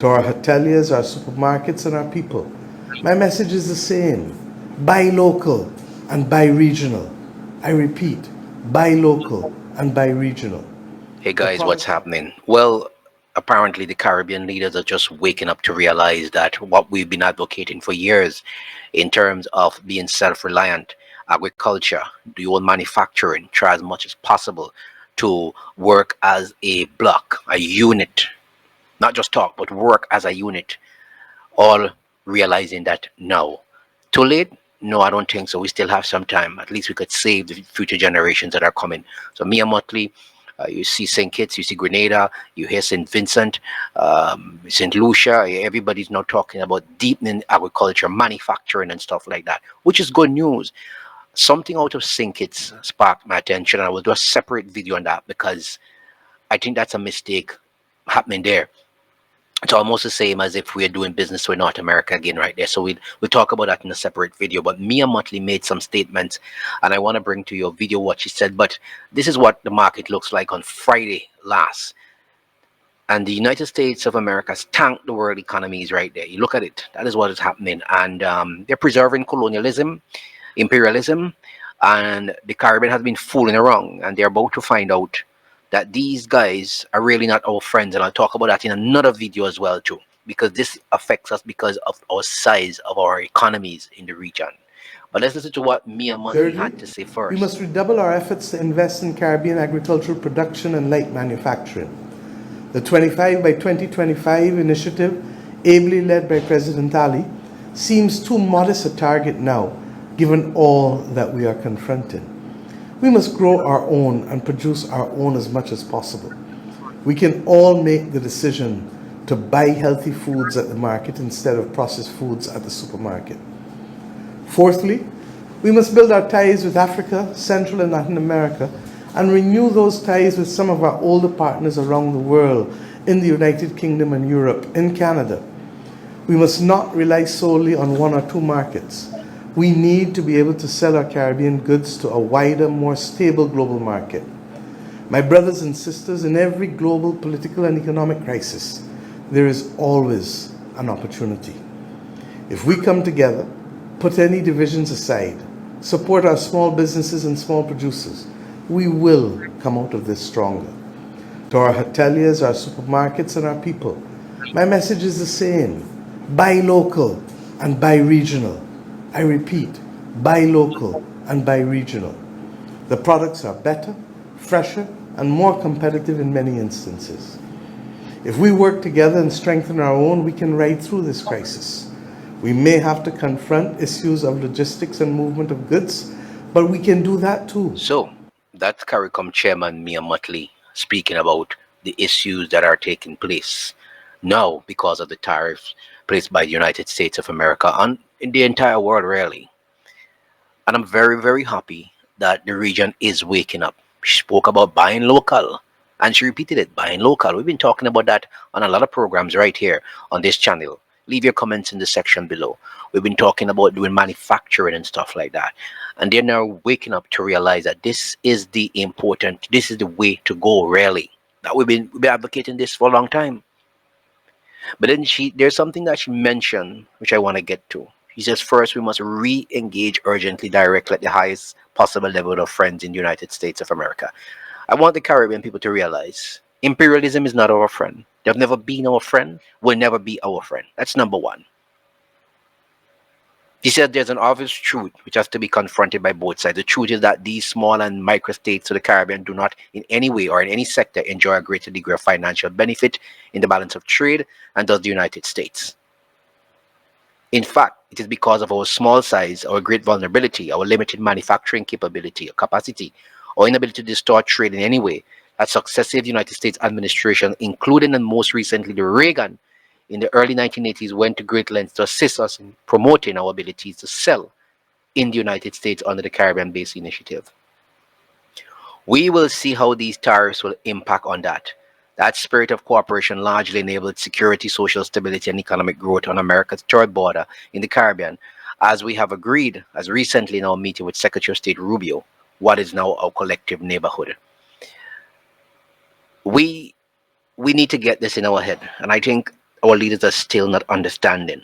To our hoteliers, our supermarkets, and our people, my message is the same. Buy local and buy regional. I repeat, buy local and buy regional. Hey The guys, what's products happening? Well, apparently the Caribbean leaders are just waking up to realize that what we've been advocating for years in terms of being self reliant, agriculture, dual manufacturing, try as much as possible to work as a block, a unit, not just talk, but work as a unit, all realizing that now. Too late? No, I don't think so. We still have some time. At least we could save the future generations that are coming. So Mia Motley, you see St. Kitts, you see Grenada, you hear St. Vincent, St. Lucia. Everybody's now talking about deepening agriculture, manufacturing, and stuff like that, which is good news. Something out of St. Kitts sparked my attention. I will do a separate video on that because I think that's a mistake happening there. It's almost the same as if we're doing business with North America again right there. So we'll talk about that in a separate video. But Mia Motley made some statements, and I want to bring to your video what she said. But this is what the market looks like on Friday last. And the United States of America has tanked the world economies right there. You look at it, that is what is happening. And they're preserving colonialism, imperialism, and the Caribbean has been fooling around. And they're about to find out that these guys are really not our friends. And I'll talk about that in another video as well, too, because this affects us because of our size of our economies in the region. But let's listen to what Mia Motley Thirdly, had to say we first. must redouble our efforts to invest in Caribbean agricultural production and light manufacturing. The 25 by 2025 initiative, ably led by President Ali, seems too modest a target now, given all that we are confronting. We must grow our own and produce our own as much as possible. We can all make the decision to buy healthy foods at the market instead of processed foods at the supermarket. Fourthly, we must build our ties with Africa, Central and Latin America, and renew those ties with some of our older partners around the world, in the United Kingdom and Europe, in Canada. We must not rely solely on one or two markets. We need to be able to sell our Caribbean goods to a wider, more stable global market. My brothers and sisters, in every global political and economic crisis, there is always an opportunity. If we come together, put any divisions aside, support our small businesses and small producers, we will come out of this stronger. To our hoteliers, our supermarkets, and our people, my message is the same. Buy local and buy regional. I repeat, buy local and buy regional. The products are better, fresher, and more competitive in many instances. If we work together and strengthen our own, we can ride through this crisis. We may have to confront issues of logistics and movement of goods, but we can do that too. So that's CARICOM Chairman Mia Motley speaking about the issues that are taking place now because of the tariffs placed by the United States of America on in the entire world, really. And I'm very, very happy that the region is waking up. She spoke about buying local, and she repeated it, buying local. We've been talking about that on a lot of programs right here on this channel. Leave your comments in the section below. We've been talking about doing manufacturing and stuff like that. And they're now waking up to realize that this is the way to go, really. That we've been advocating this for a long time. But then there's something that she mentioned, which I want to get to. She says, first, we must re engage urgently, directly at the highest possible level of friends in the United States of America. I want the Caribbean people to realize imperialism is not our friend. They've never been our friend, will never be our friend. That's number one. He said there's an obvious truth which has to be confronted by both sides. The truth is that these small and micro states of the Caribbean do not in any way or in any sector enjoy a greater degree of financial benefit in the balance of trade and does the United States. In fact, it is because of our small size, our great vulnerability, our limited manufacturing capability or capacity, or inability to distort trade in any way that successive United States administration, including and most recently the Reagan in the early 1980s, went to great lengths to assist us in promoting our abilities to sell in the United States under the Caribbean Base Initiative. We will see how these tariffs will impact on that. That spirit of cooperation largely enabled security, social stability, and economic growth on America's third border in the Caribbean, as we have agreed as recently in our meeting with Secretary of State Rubio, what is now our collective neighborhood. We we need to get this in our head, and I think our leaders are still not understanding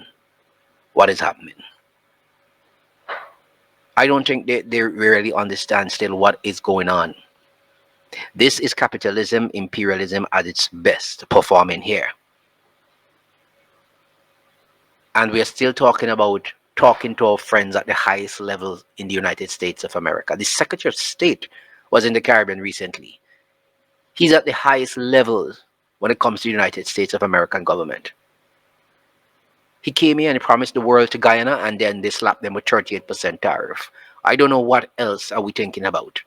what is happening. I don't think they really understand still what is going on. This is capitalism, imperialism at its best performing here. And we are still talking about talking to our friends at the highest level in the United States of America. The Secretary of State was in the Caribbean recently. He's at the highest level when it comes to the United States of American government. He came here and he promised the world to Guyana, and then they slapped them with 38% tariff. I don't know what else are we thinking about.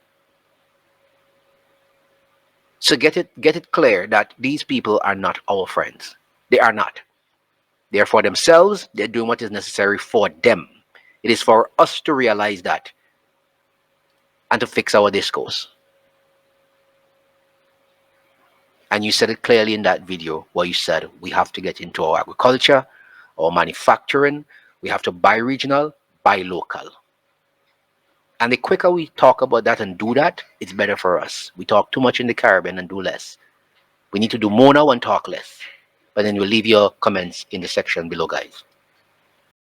So get it clear that these people are not our friends. They are not. They are for themselves. They're doing what is necessary for them. It is for us to realize that and to fix our discourse. And you said it clearly in that video where you said we have to get into our agriculture, our manufacturing. We have to buy regional, buy local. And the quicker we talk about that and do that, it's better for us. We talk too much in the Caribbean and do less. We need to do more now and talk less. But then we'll leave your comments in the section below, guys.